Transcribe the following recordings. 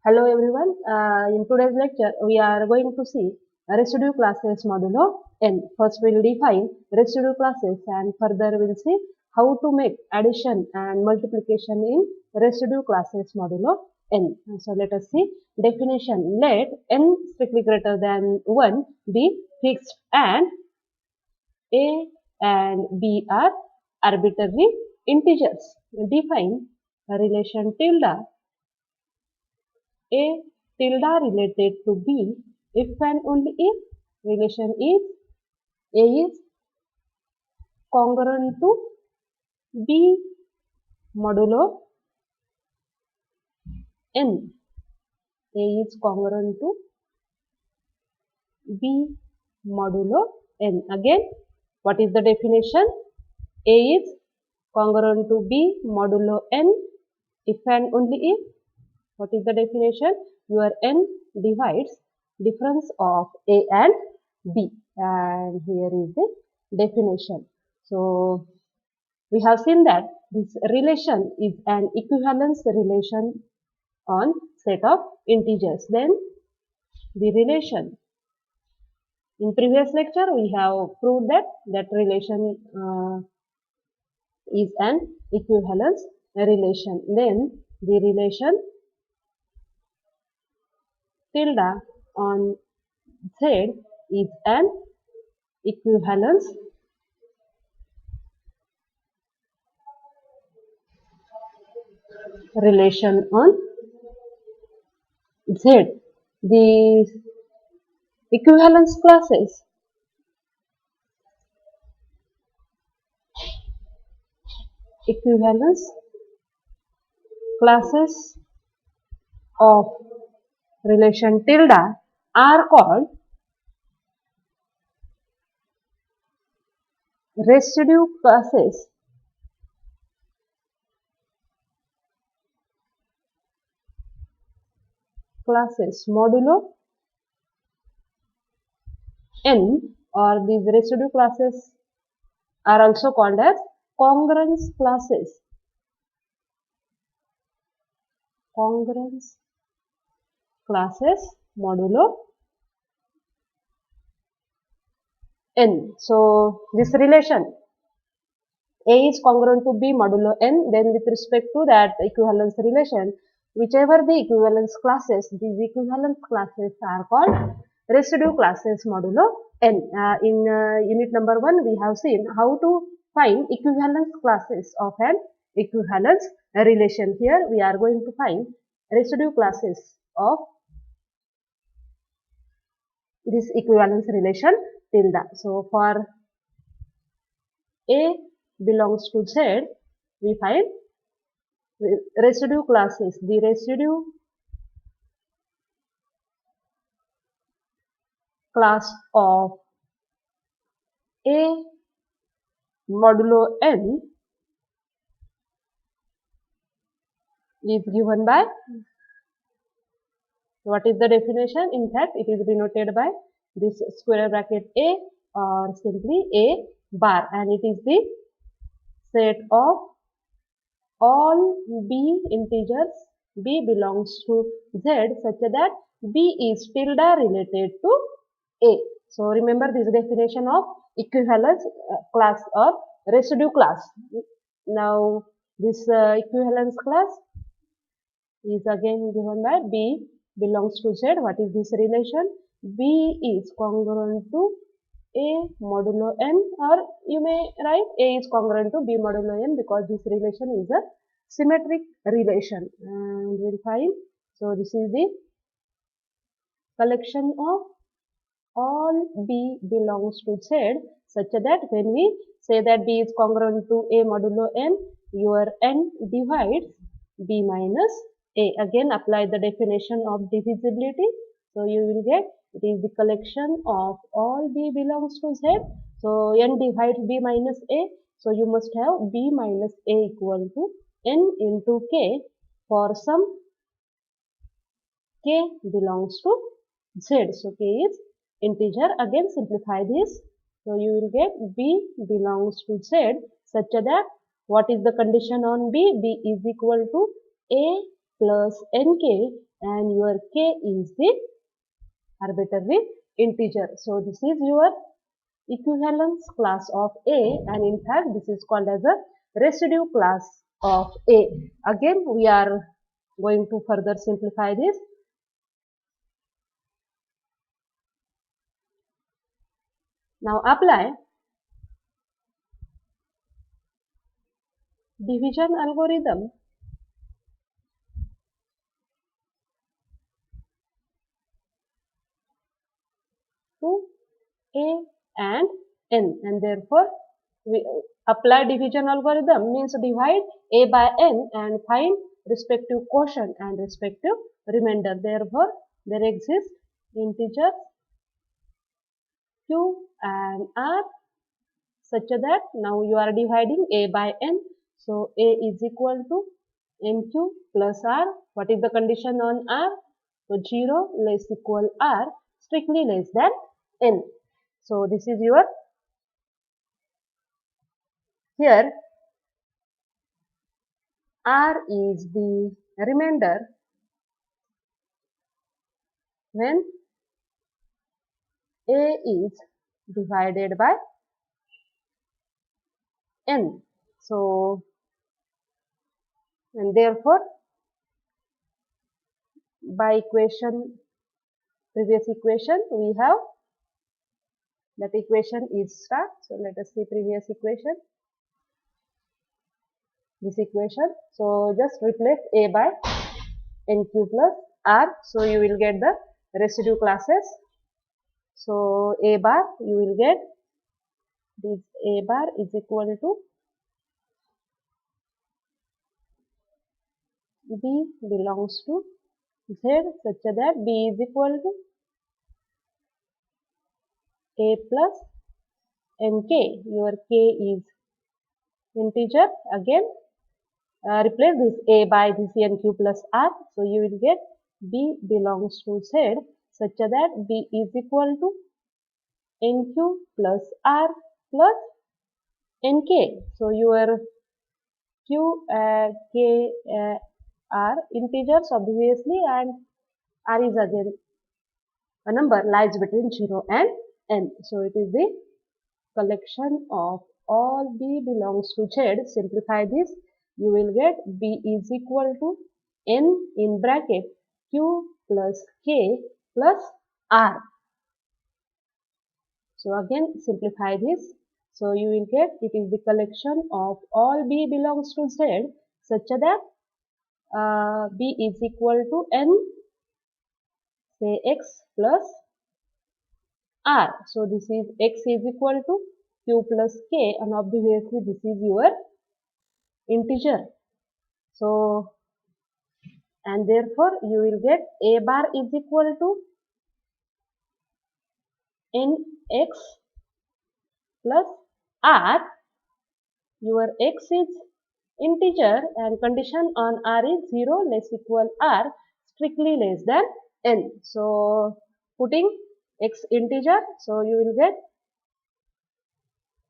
Hello everyone. In today's lecture, we are going to see residue classes modulo n. First, we'll define residue classes, and further we'll see how to make addition and multiplication in residue classes modulo n. So let us see definition. Let n strictly greater than 1 be fixed and a and b are arbitrary integers. Define relation tilde a tilde related to B if and only if relation is A is congruent to B modulo N. A is congruent to B modulo N. Again, what is the definition? A is congruent to B modulo N if and only if. What is the definition? Your n divides difference of A and B, and here is the definition. So we have seen that this relation is an equivalence relation on set of integers. Then the relation, in previous lecture we have proved that relation is an equivalence relation. Then the relation tilde on Z is an equivalence relation on Z. The equivalence classes of relation tilde are called residue classes modulo n, or these residue classes are also called as congruence classes. Congruence classes modulo n. So this relation A is congruent to B modulo n, then with respect to that equivalence relation, whichever the equivalence classes, these equivalence classes are called residue classes modulo n. In unit number 1, we have seen how to find equivalence classes of an equivalence relation. Here we are going to find residue classes of this equivalence relation tilde. So for A belongs to Z, we find residue classes. The residue class of A modulo n is given by, what is the definition? In fact, it is denoted by this square bracket A or simply A bar, and it is the set of all B integers. B belongs to Z such that B is tilde related to A. So remember this definition of equivalence class or residue class. Now this equivalence class is again given by B belongs to Z. What is this relation? B is congruent to A modulo n, or you may write A is congruent to B modulo n, because this relation is a symmetric relation, and we'll find. So this is the collection of all B belongs to Z such that when we say that B is congruent to A modulo n, your n divides B minus A. Again apply the definition of divisibility. So you will get, it is the collection of all B belongs to Z. So n divides B minus A. So you must have B minus A equal to n into K for some K belongs to Z. So K is integer. Again simplify this. So you will get B belongs to Z such that what is the condition on B? B is equal to A plus nk, and your k is the arbitrary integer. So this is your equivalence class of A, and in fact this is called as a residue class of A. Again we are going to further simplify this. Now apply division algorithm to A and N, and therefore we apply division algorithm means divide A by N and find respective quotient and respective remainder. Therefore there exist integers Q and R such that now you are dividing A by N. So A is equal to NQ plus R. What is the condition on R? So 0 less equal R, strictly less than N. So this is your, here R is the remainder when A is divided by N. So, and therefore by equation, previous equation we have, that equation is star. So let us see previous equation, this equation. So just replace A by NQ plus R. So you will get the residue classes. So A bar, you will get this A bar is equal to B belongs to Z such that B is equal to A plus NK. Your K is integer. Again replace this A by this NQ plus R. So you will get B belongs to Z such that B is equal to NQ plus R plus NK. So your Q, K are integers obviously, and R is again a number lies between 0 and N. So it is the collection of all B belongs to Z. Simplify this, you will get B is equal to N in bracket Q plus K plus R. So again simplify this. So you will get it is the collection of all B belongs to Z such that B is equal to N, say X plus R. So this is X is equal to Q plus K, and obviously this is your integer. So, and therefore you will get A bar is equal to NX plus R. Your X is integer and condition on R is 0 less equal R, strictly less than N. So putting X integer, so you will get,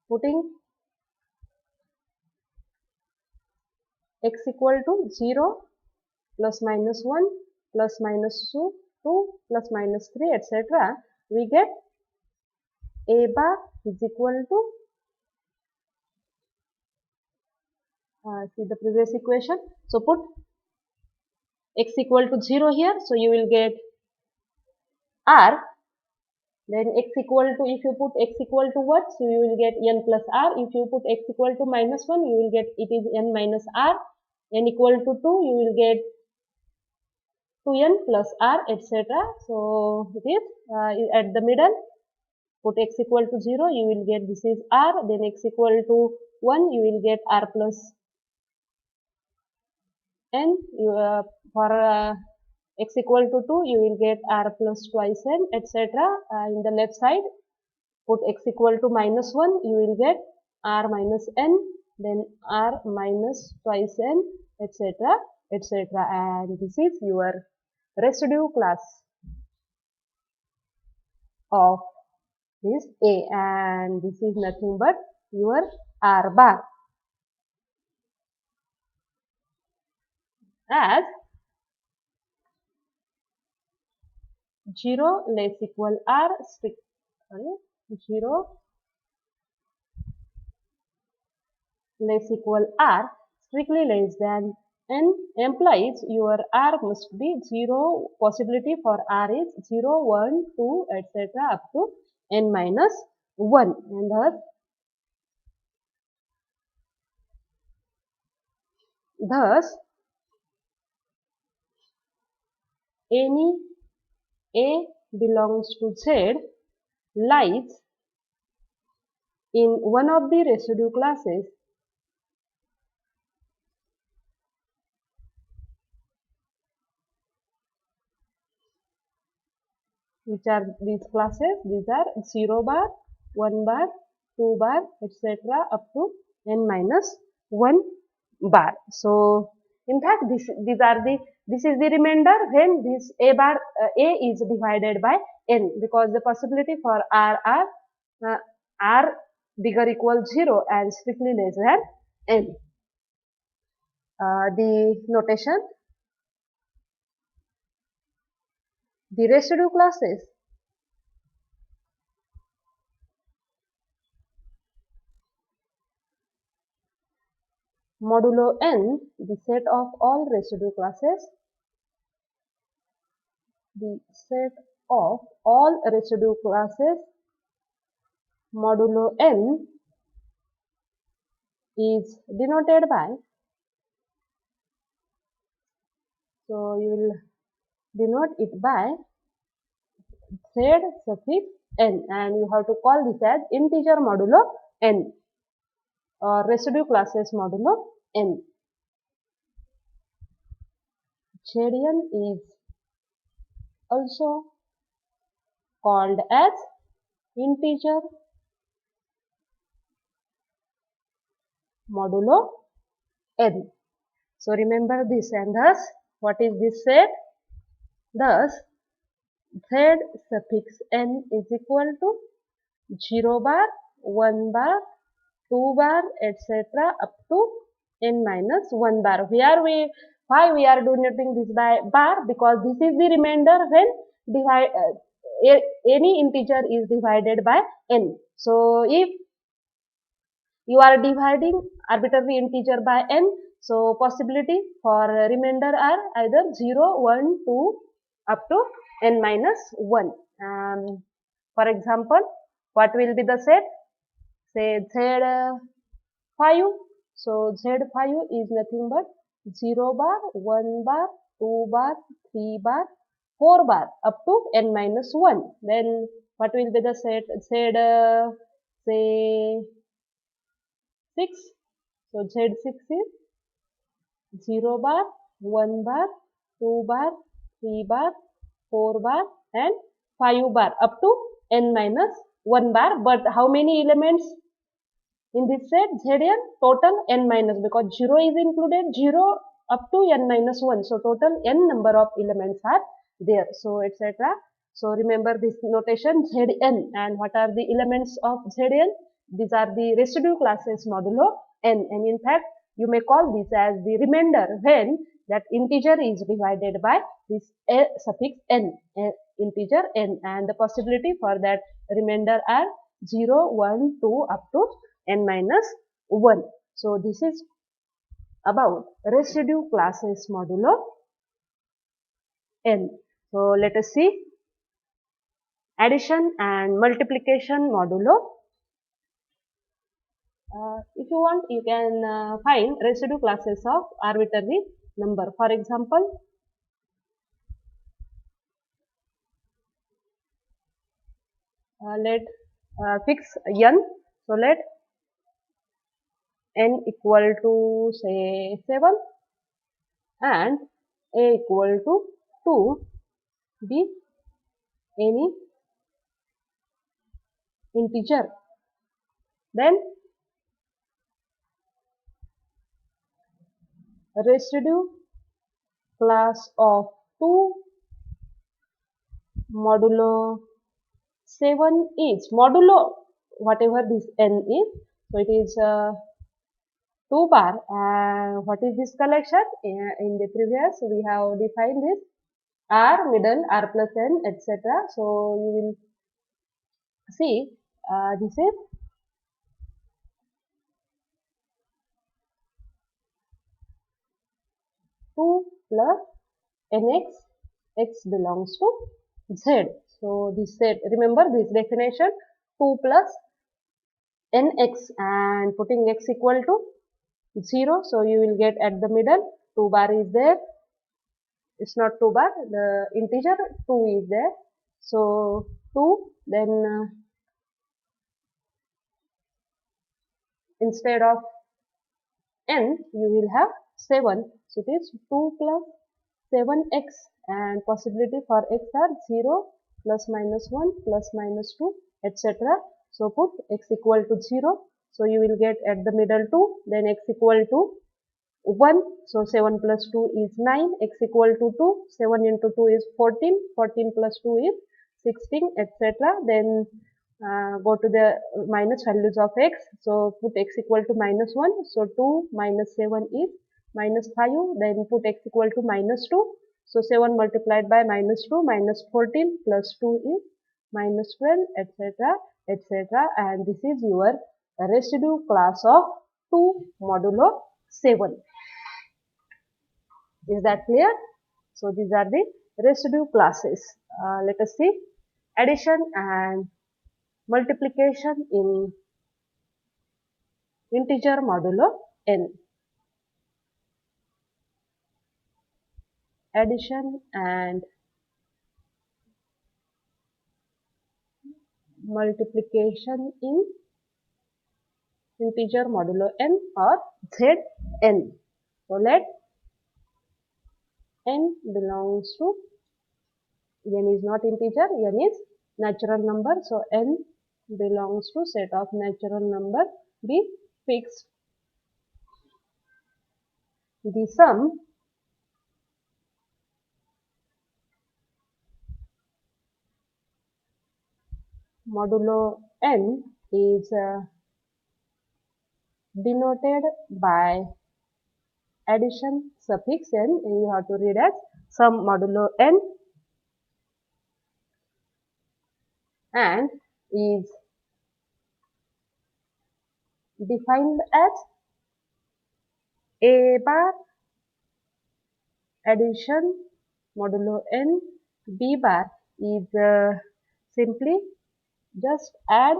putting X equal to 0 plus minus 1 plus minus 2 plus minus 3 etc. We get A bar is equal to, see the previous equation. So put X equal to 0 here. So you will get R. Then X equal to, if you put X equal to what? So you will get N plus R. If you put X equal to minus 1, you will get it is N minus R. N equal to 2, you will get 2N plus R etc. So it is at the middle. Put X equal to 0, you will get this is R. Then X equal to 1, you will get R plus N. For X equal to 2, you will get R plus twice N etc. In the left side, put X equal to minus 1, you will get R minus N, then R minus twice N etc. etc. And this is your residue class of this A, and this is nothing but your R bar. As 0 less equal r strict, 0 less equal r strictly less than n implies your r must be 0. Possibility for r is 0, 1, 2, etc. up to n minus 1, and thus any a belongs to z lies in one of the residue classes which are these classes. These are 0 bar, 1 bar, 2 bar, etc. up to n minus 1 bar. So in fact this is the remainder when this a bar a is divided by n, because the possibility for r bigger equal 0 and strictly less than n. The notation, the residue classes modulo n, the set of all residue classes, the set of all residue classes modulo n is denoted by, so you will denote it by z suffix n, and you have to call this as integer modulo n or residue classes modulo n. Zn is also called as integer modulo n. So remember this, and thus what is this set? Thus z suffix n is equal to 0 bar, 1 bar, 2 bar, etc. up to n minus 1 bar. Why we are denoting this by bar? Because this is the remainder when any integer is divided by n. So if you are dividing arbitrary integer by n, so possibility for remainder are either 0, 1, 2 up to n minus 1. For example, what will be the set? Say z5. So z5 is nothing but 0 bar, 1 bar, 2 bar, 3 bar, 4 bar up to n minus 1. Then what will be the set? Z say 6. So z6 is 0 bar, 1 bar, 2 bar, 3 bar, 4 bar and 5 bar up to n minus 1 bar. But how many elements in this set? Zn total n minus, because 0 is included, 0 up to n minus 1. So total n number of elements are there. So etc. So remember this notation Zn, and what are the elements of Zn? These are the residue classes modulo n, and in fact you may call this as the remainder when that integer is divided by this a suffix n, integer n, and the possibility for that remainder are 0, 1, 2 up to n minus 1. So this is about residue classes modulo n. So let us see addition and multiplication modulo. If you want, you can find residue classes of arbitrary number. For example, let fix n. So let n equal to say 7 and a equal to 2 be any integer. Then residue class of 2 modulo 7 is modulo whatever this n is. So it is 2 bar. What is this collection? In the previous we have defined this. R, middle, R plus N, etc. So you will see this is 2 plus nx, x belongs to z. So this set, remember this definition, 2 plus nx and putting x equal to 0. So you will get at the middle 2 bar is there. It's not 2 bar, the integer 2 is there. So 2, then instead of n you will have 7. So it is 2 plus 7x and possibility for x are 0, plus minus 1, plus minus 2, etc. So put x equal to 0. So you will get at the middle 2, then x equal to 1. So 7 plus 2 is 9, x equal to 2, 7 into 2 is 14, 14 plus 2 is 16, etc. Then go to the minus values of x. So put x equal to minus 1. So 2 minus 7 is minus 5. Then put x equal to minus 2. So 7 multiplied by minus 2 minus 14 plus 2 is minus 12, etc., etc. And this is your residue class of 2 modulo 7. Is that clear? So these are the residue classes. Let us see addition and multiplication in integer modulo n. Addition and multiplication in integer modulo n or Zn. So let n belongs to, n is not integer, n is natural number. So n belongs to set of natural number be fixed. The sum modulo n is denoted by addition suffix n, and you have to read as sum modulo n, and is defined as a bar addition modulo n, b bar is simply just add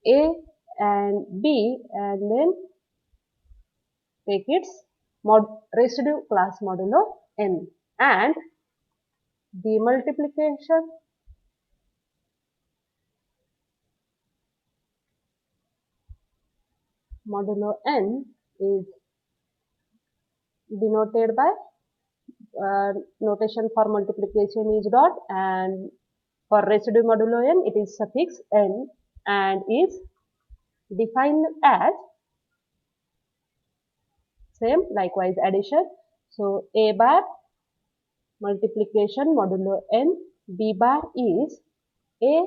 a and b and then take its residue class modulo n, and the multiplication modulo n is denoted by notation for multiplication is dot, and for residue modulo n it is suffix n, and is defined as same likewise addition. So a bar multiplication modulo n, b bar is a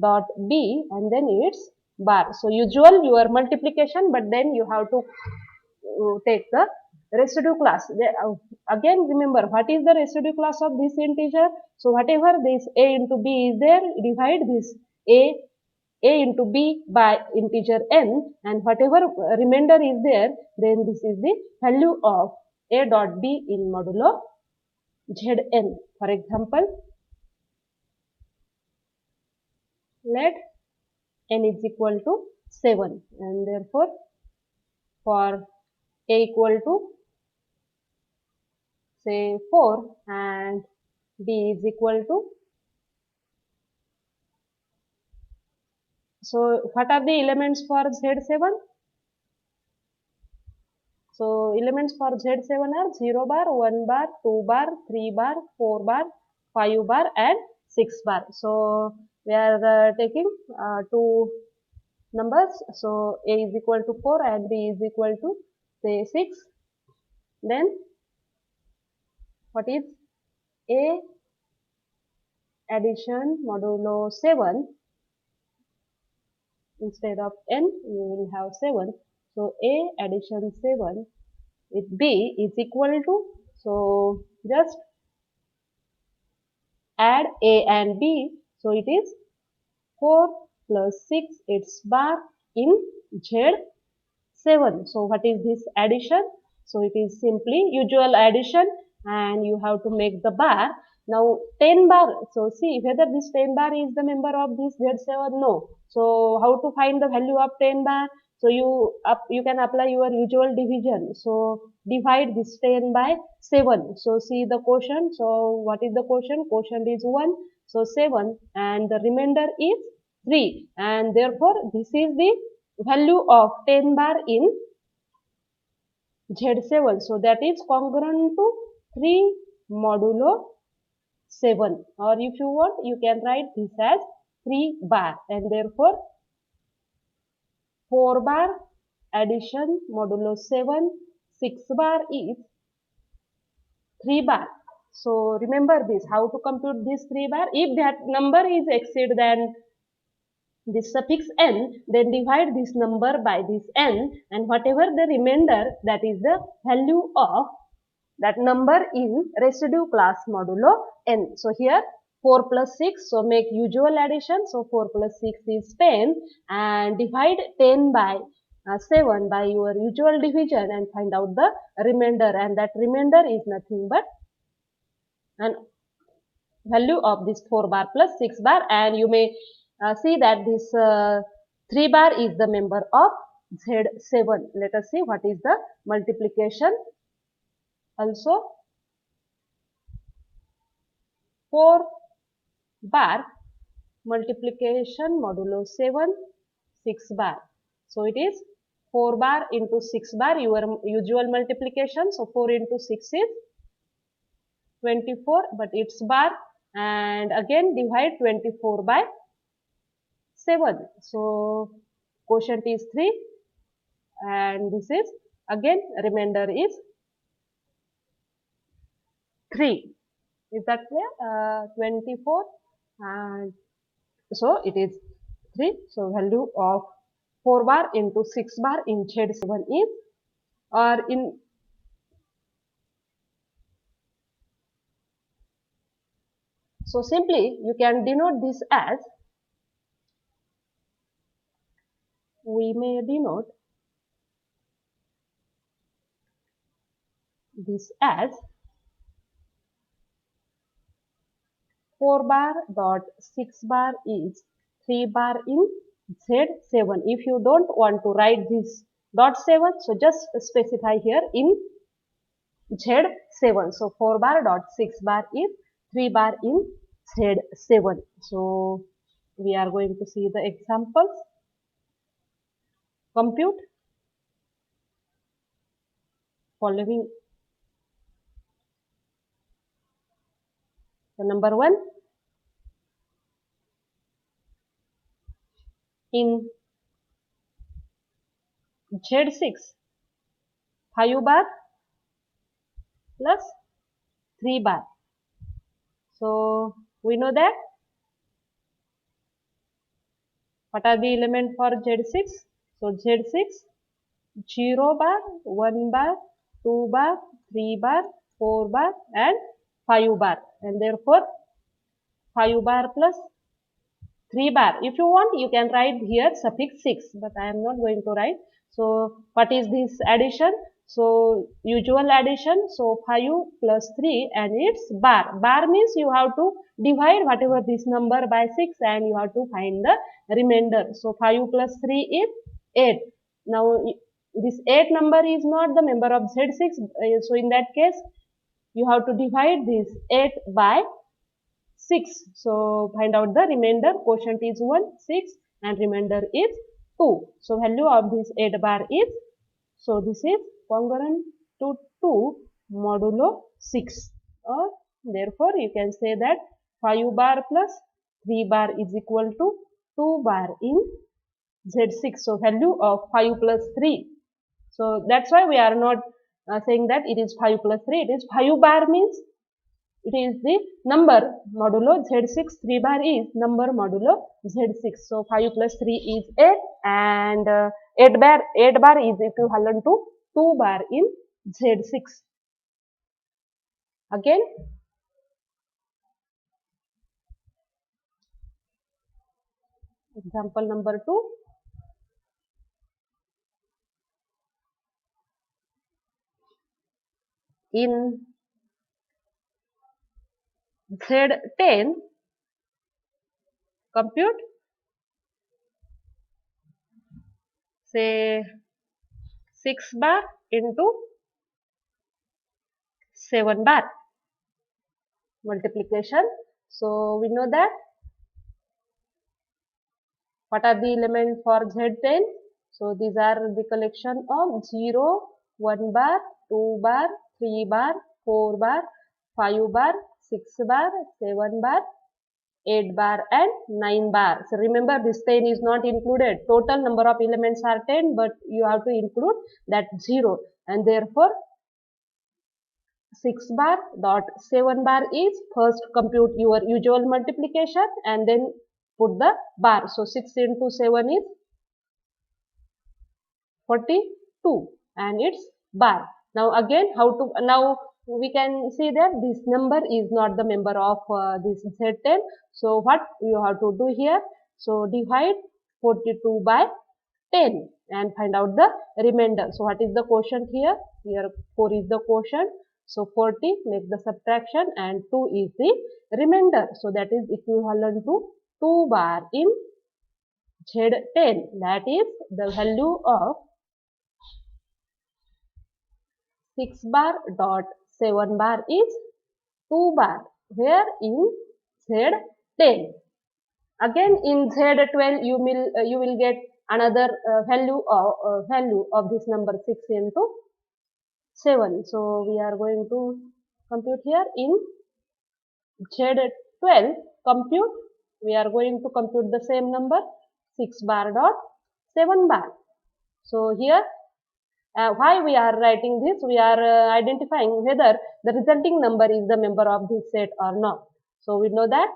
dot b and then it's bar. So usual your multiplication, but then you have to take the residue class. Again remember what is the residue class of this integer. So whatever this a into b is there, divide this a into b by integer n, and whatever remainder is there, then this is the value of a dot b in modulo Zn. For example, let n is equal to 7, and therefore for a equal to say 4 and b is equal to, so what are the elements for Z7? So elements for Z7 are 0 bar, 1 bar, 2 bar, 3 bar, 4 bar, 5 bar and 6 bar. So we are taking two numbers. So a is equal to 4 and b is equal to say 6. Then what is a addition modulo 7? Instead of n you will have 7. So a addition 7 with b is equal to, so just add A and B. So it is 4 plus 6 its bar in Z7. So what is this addition? So it is simply usual addition and you have to make the bar. Now 10 bar, so see whether this 10 bar is the member of this Z7, no. So how to find the value of 10 bar? So you can apply your usual division. So divide this 10 by 7. So see the quotient. So what is the quotient? Quotient is 1. So 7 and the remainder is 3 and therefore this is the value of 10 bar in Z7. So that is congruent to 3 modulo 7 or if you want you can write this as 3 bar and therefore 4 bar addition modulo 7 6 bar is 3 bar. So remember this, how to compute this 3 bar. If that number is exceed than this suffix n, then divide this number by this n and whatever the remainder, that is the value of that number in residue class modulo n. So here 4 plus 6, so make usual addition. So 4 plus 6 is 10 and divide 10 by 7 by your usual division and find out the remainder, and that remainder is nothing but an value of this 4 bar plus 6 bar, and you may see that this 3 bar is the member of Z7. Let us see what is the multiplication. Also 4 bar multiplication modulo 7 6 bar. So it is 4 bar into 6 bar, your usual multiplication. So 4 into 6 is 24, but it's bar, and again divide 24 by 7. So quotient is 3 and this is again remainder is 3. Is that clear? 24 and so it is 3. So value of 4 bar into 6 bar in Z7 is, or in so simply you can denote this as, we may denote this as 4 bar dot 6 bar is 3 bar in Z7. If you don't want to write this dot 7, so just specify here in Z7. So 4 bar dot 6 bar is 3 bar in Z7. So we are going to see the examples. Compute following. So number 1, in Z6, 5 bar plus 3 bar. So we know that what are the elements for Z6? So Z6, 0 bar, 1 bar, 2 bar, 3 bar, 4 bar and 5 bar, and therefore 5 bar plus 3 bar. If you want you can write here suffix 6, but I am not going to write. So what is this addition? So usual addition. So 5 plus 3 and it's bar. Bar means you have to divide whatever this number by 6 and you have to find the remainder. So 5 plus 3 is 8. Now this 8 number is not the member of Z6. So in that case you have to divide this 8 by 6. So find out the remainder. Quotient is 1, 6 and remainder is 2. So value of this 8 bar is, so this is congruent to 2 modulo 6. Or therefore you can say that 5 bar plus 3 bar is equal to 2 bar in Z6. So value of 5 plus 3. So that's why we are not saying that it is 5 plus 3. It is 5 bar means it is the number modulo Z6, 3 bar is number modulo Z6. So 5 plus 3 is 8 and 8 bar is equivalent to 2 bar in Z6. Again Example number 2. In Z10, compute say 6 bar into 7 bar multiplication. So we know that what are the elements for Z10? So these are the collection of 0, 1 bar, 2 bar, 3 bar, 4 bar, 5 bar, 6 bar, 7 bar, 8 bar and 9 bar. So remember, this 10 is not included. Total number of elements are 10, but you have to include that 0, and therefore 6 bar dot 7 bar is first compute your usual multiplication and then put the bar. So 6 into 7 is 42 and it's bar. Now again, now we can see that this number is not the member of this Z10. So what you have to do here? So divide 42 by 10 and find out the remainder. So what is the quotient here? Here 4 is the quotient. So 40, make the subtraction, and 2 is the remainder. So that is equivalent to 2 bar in Z10. That is the value of 6 bar dot 7 bar is 2 bar, where in Z10. Again in Z12 you will get another value of this number 6 into 7. So we are going to compute here in Z12 compute. We are going to compute the same number 6 bar dot 7 bar. So here why we are writing this? We are identifying whether the resulting number is the member of this set or not. So we know that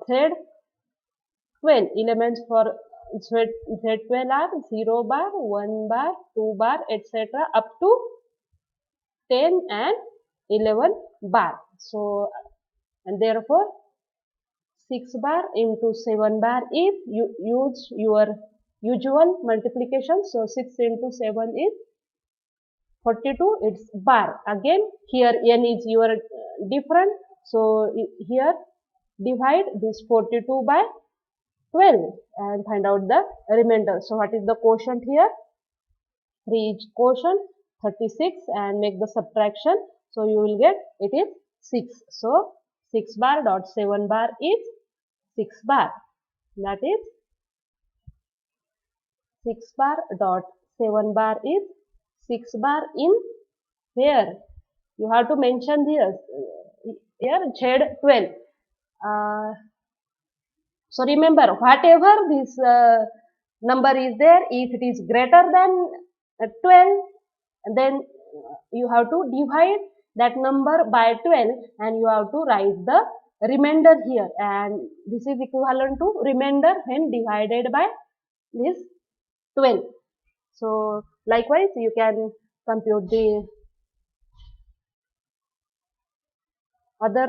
Z12 elements for Z12 are 0 bar, 1 bar, 2 bar, etc. up to 10 and 11 bar. So, and therefore 6 bar into 7 bar is you use your usual multiplication. So 6 into 7 is 42, it's bar. Again here n is your different. So here divide this 42 by 12 and find out the remainder. So what is the quotient here? 3 is quotient, 36, and make the subtraction. So you will get it is 6. So 6 bar dot 7 bar is 6 bar. That is 6 bar dot 7 bar is 6 bar in where? You have to mention here Z12. So remember, whatever this number is there, if it is greater than 12, then you have to divide that number by 12 and you have to write the remainder here, and this is equivalent to remainder when divided by this 12. So likewise you can compute the other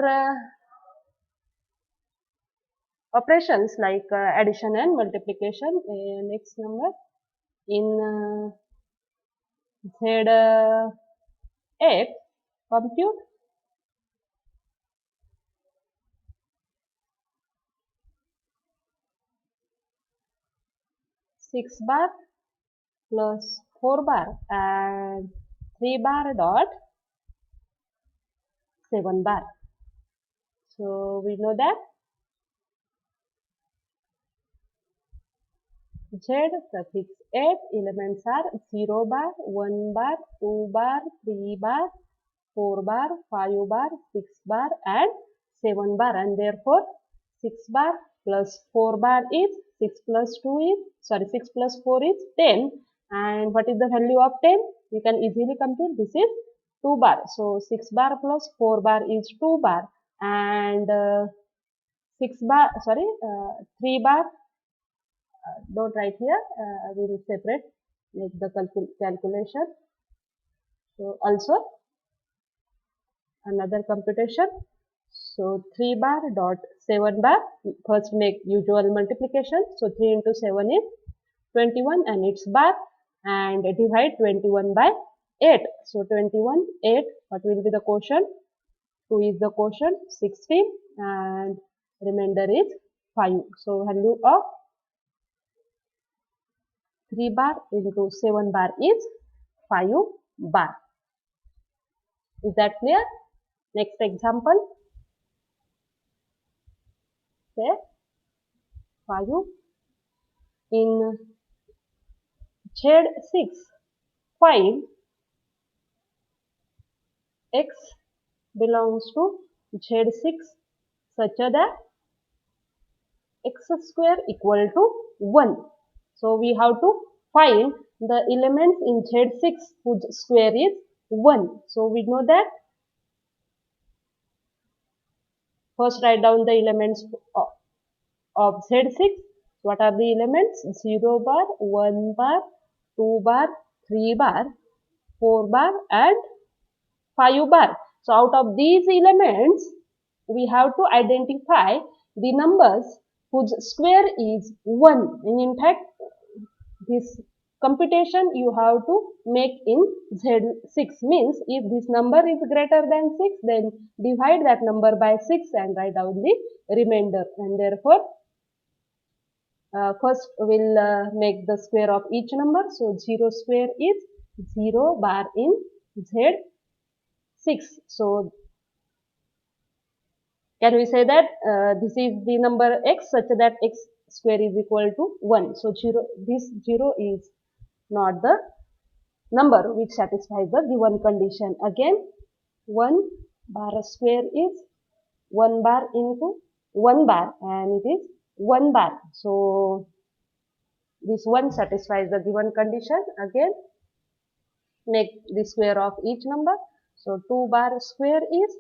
operations like addition and multiplication. Next number in Z8 compute 6 bar plus 4 bar and 3 bar dot 7 bar. So we know that Z suffix 8 elements are 0 bar, 1 bar, 2 bar, 3 bar, 4 bar, 5 bar, 6 bar and 7 bar, and therefore 6 bar plus 4 bar is 6 plus 2 is 6 plus 4 is 10, and what is the value of 10? You can easily compute, this is 2 bar. So 6 bar plus 4 bar is 2 bar, and 3 bar, don't write here, we will separate, make the calculation. So also another computation. So 3 bar dot 7 bar. First make usual multiplication. So 3 into 7 is 21 and its bar, and divide 21 by 8. So 21, 8. What will be the quotient? 2 is the quotient, 16, and remainder is 5. So value of 3 bar into 7 bar is 5 bar. Is that clear? Next example. Say 5 in Z6. Find x belongs to Z6 such that x square equal to 1. So we have to find the elements in Z6 whose square is 1. So we know that. First write down the elements of Z6. What are the elements? 0 bar, 1 bar, 2 bar, 3 bar, 4 bar and 5 bar. So out of these elements, we have to identify the numbers whose square is 1. And in fact, this computation you have to make in Z6, means if this number is greater than 6, then divide that number by 6 and write down the remainder. And therefore, first we'll make the square of each number. So 0 square is 0 bar in Z6. So can we say that this is the number x such that x square is equal to 1. So this 0 is not the number which satisfies the given condition. Again, 1 bar square is 1 bar into 1 bar and it is 1 bar. So this 1 satisfies the given condition. Again, make the square of each number. So 2 bar square is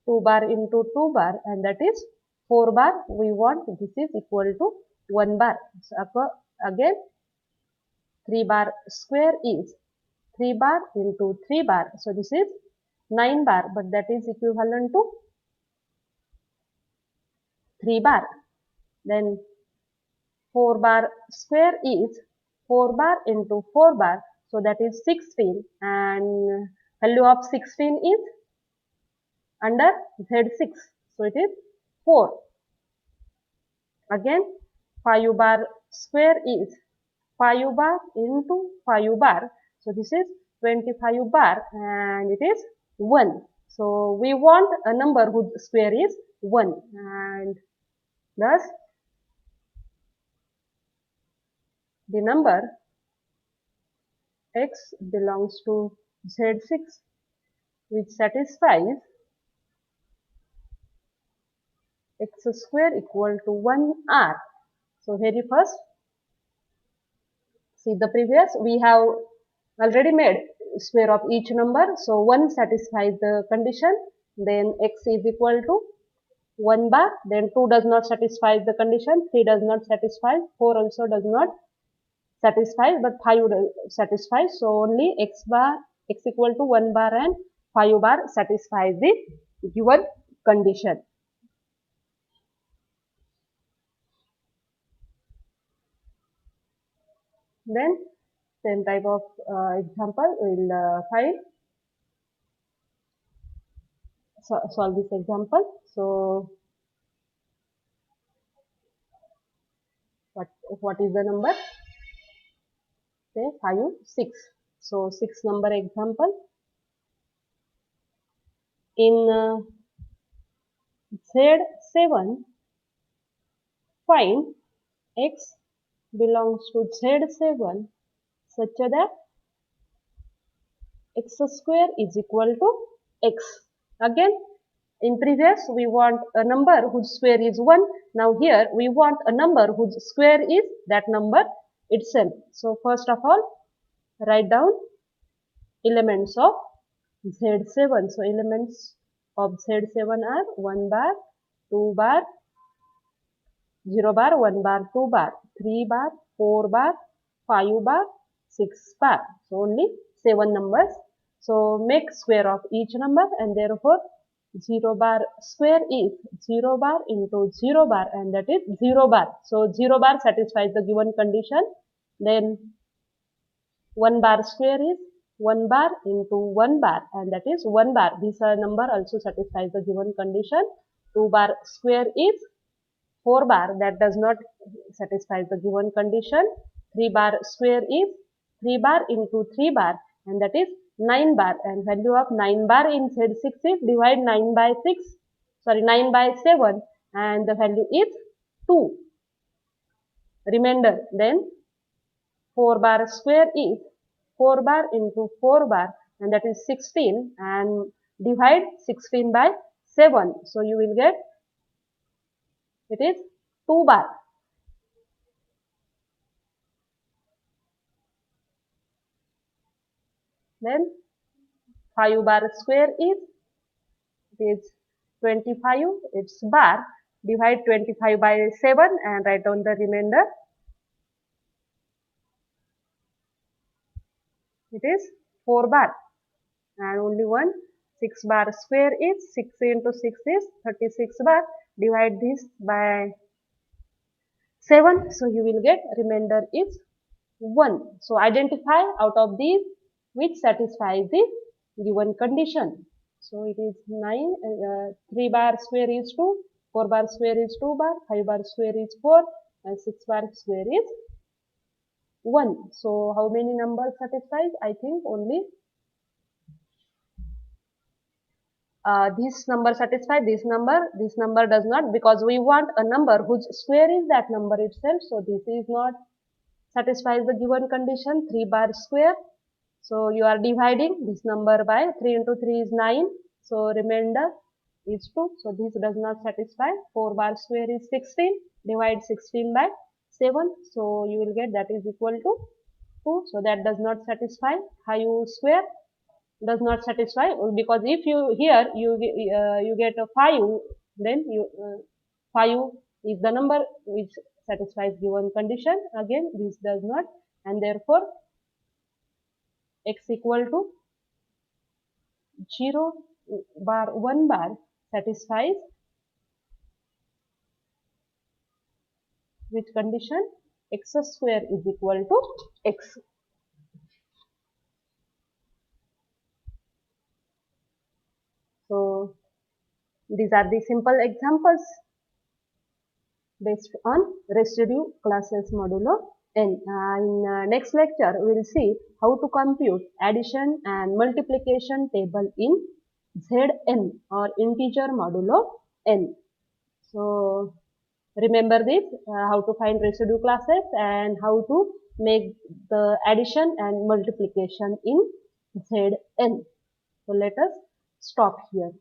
2 bar into 2 bar and that is 4 bar. We want this is equal to 1 bar. So again, 3 bar square is 3 bar into 3 bar. So this is 9 bar, but that is equivalent to 3 bar. Then 4 bar square is 4 bar into 4 bar. So that is 16 and value of 16 is under Z6. So it is 4. Again 5 bar square is 5 bar into 5 bar. So this is 25 bar and it is 1. So we want a number whose square is 1 and thus the number x belongs to Z6 which satisfies x square equal to 1r. So very first, see the previous, we have already made square of each number. So 1 satisfies the condition, then x is equal to 1 bar, then 2 does not satisfy the condition, 3 does not satisfy, 4 also does not satisfy, but 5 satisfies. So only x equal to 1 bar and 5 bar satisfies the given condition. Then same type of example we'll find. Solve this example. So what is the number? Say 5, 6. So 6 number example. In Z7, find x belongs to Z7 such that x square is equal to x. Again, in previous we want a number whose square is 1. Now here we want a number whose square is that number itself. So first of all, write down elements of Z7. So elements of Z7 are 1 bar, 2 bar, 0 bar, 1 bar, 2 bar, 3 bar, 4 bar, 5 bar, 6 bar. So only 7 numbers. So make square of each number and therefore 0 bar square is 0 bar into 0 bar, and that is 0 bar. So 0 bar satisfies the given condition. Then 1 bar square is 1 bar into 1 bar, and that is 1 bar. This number also satisfies the given condition. 2 bar square is 4 bar, that does not satisfy the given condition. 3 bar square is 3 bar into 3 bar, and that is 9 bar, and value of 9 bar in Z6 is divide 9 by 6, sorry 9 by 7, and the value is 2. Remainder, then 4 bar square is 4 bar into 4 bar, and that is 16, and divide 16 by 7. So you will get, it is 2 bar. Then 5 bar square is, it is 25, it's bar, divide 25 by 7 and write down the remainder. It is 4 bar, and only one. 6 bar square is 6 into 6 is 36 bar, divide this by 7, so you will get remainder is 1. So identify out of these which satisfies the given condition. So it is 9, 3 bar square is 2, 4 bar square is 2 bar, 5 bar square is 4, and 6 bar square is 1. So how many numbers satisfies? I think only this number satisfies, this number does not, because we want a number whose square is that number itself. So this is not satisfies the given condition. 3 bar square, so you are dividing this number by 3 into 3 is 9, so remainder is 2, so this does not satisfy. 4 bar square is 16, divide 16 by 7, so you will get that is equal to 2, so that does not satisfy. 5 square does not satisfy, because if you here you get a 5, then you 5 is the number which satisfies given condition. Again this does not, and therefore x equal to 0 bar 1 bar satisfies which condition? X square is equal to x. So these are the simple examples based on residue classes modulo n. In next lecture we will see how to compute addition and multiplication table in Zn or integer modulo n. So remember this, how to find residue classes and how to make the addition and multiplication in Zn. So let us stop here.